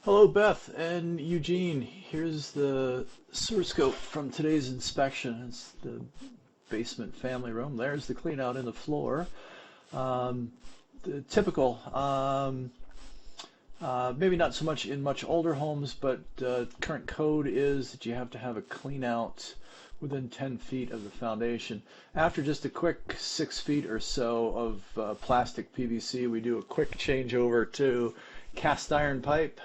Hello, Beth and Eugene. Here's the sewer scope from today's inspection. It's the basement family room. There's the clean out in the floor. Um, the typical, maybe not so much in much older homes, but current code is that you have to have a clean out within 10 feet of the foundation. After just a quick 6 feet or so of plastic PVC, we do a quick changeover to cast iron pipe.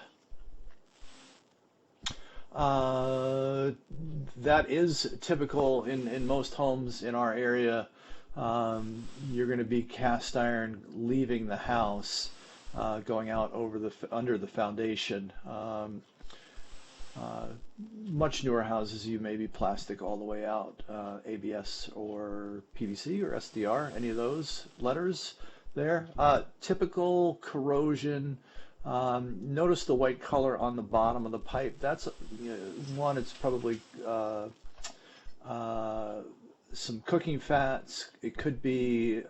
Uh, that is typical in most homes in our area. You're going to be cast iron leaving the house, going out over the under the foundation. Uh, Much newer houses, you may be plastic all the way out, ABS or PVC or SDR, any of those letters there. Typical corrosion. Notice the white color on the bottom of the pipe. That's one. It's probably uh, some cooking fats. It could be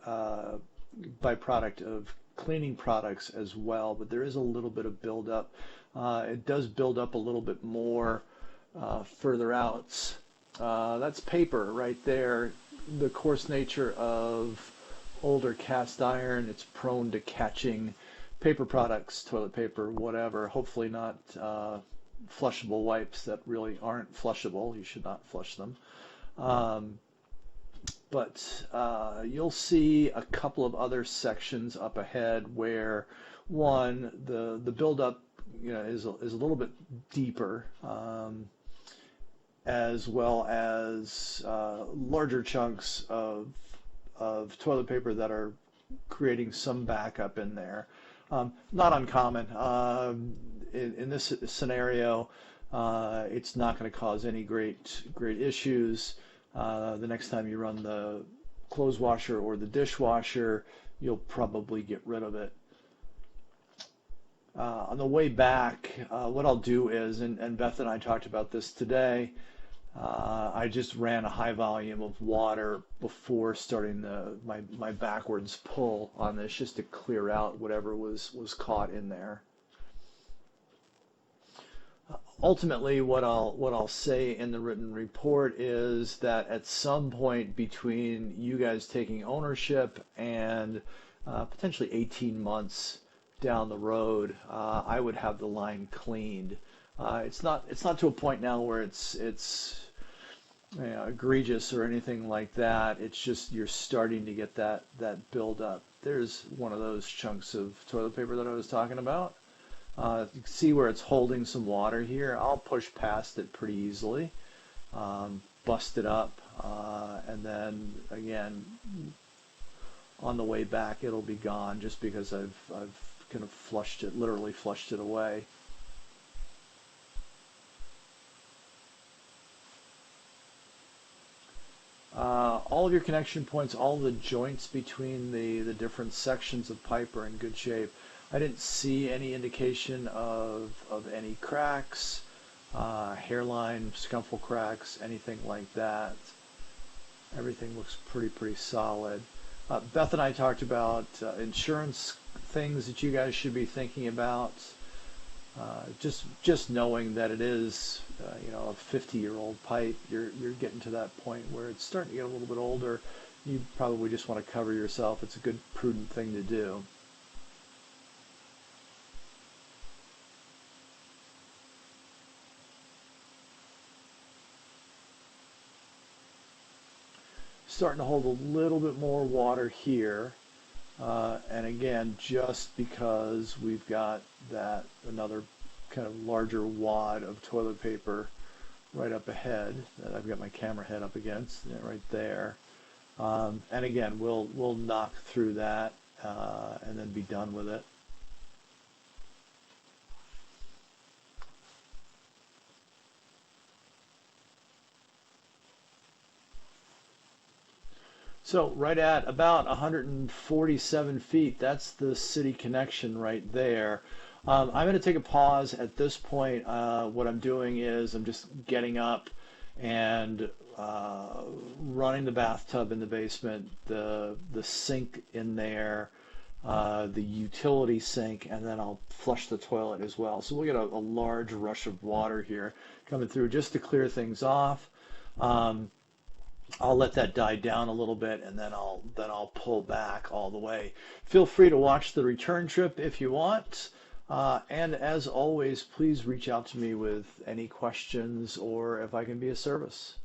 byproduct of cleaning products as well, but there is a little bit of buildup. It does build up a little bit more further out. That's paper right there. The coarse nature of older cast iron, it's prone to catching paper products, toilet paper, whatever. Hopefully not flushable wipes that really aren't flushable. You should not flush them. Um, but you'll see a couple of other sections up ahead where one, the buildup, is a little bit deeper, as well as larger chunks of toilet paper that are creating some backup in there. Not uncommon. In this scenario, it's not going to cause any great issues. The next time you run the clothes washer or the dishwasher, you'll probably get rid of it. On the way back, what I'll do is, and Beth and I talked about this today, I just ran a high volume of water before starting my backwards pull on this, just to clear out whatever was caught in there. Ultimately, what I'll say in the written report is that at some point between you guys taking ownership and potentially 18 months down the road, I would have the line cleaned. It's not to a point now where it's egregious or anything like that. It's just you're starting to get that build up. There's one of those chunks of toilet paper that I was talking about. You can see where it's holding some water here. I'll push past it pretty easily, bust it up, and then again on the way back it'll be gone just because I've kind of flushed it, literally flushed it away. All of your connection points, all the joints between the different sections of pipe are in good shape. I didn't see any indication of any cracks, hairline, scuffle cracks, anything like that. Everything looks pretty solid. Beth and I talked about insurance things that you guys should be thinking about. Just knowing that it is, a 50-year-old pipe, you're getting to that point where it's starting to get a little bit older. You probably just want to cover yourself. It's a good, prudent thing to do. Starting to hold a little bit more water here. And again, just because we've got that another kind of larger wad of toilet paper right up ahead that I've got my camera head up against, right there. And again, we'll knock through that and then be done with it. So right at about 147 feet, that's the city connection right there. I'm going to take a pause at this point. What I'm doing is I'm just getting up and running the bathtub in the basement, the sink in there, the utility sink, and then I'll flush the toilet as well. So we'll get a large rush of water here coming through just to clear things off. I'll let that die down a little bit, and then I'll pull back all the way. Feel free to watch the return trip if you want. And as always, please reach out to me with any questions or if I can be of service.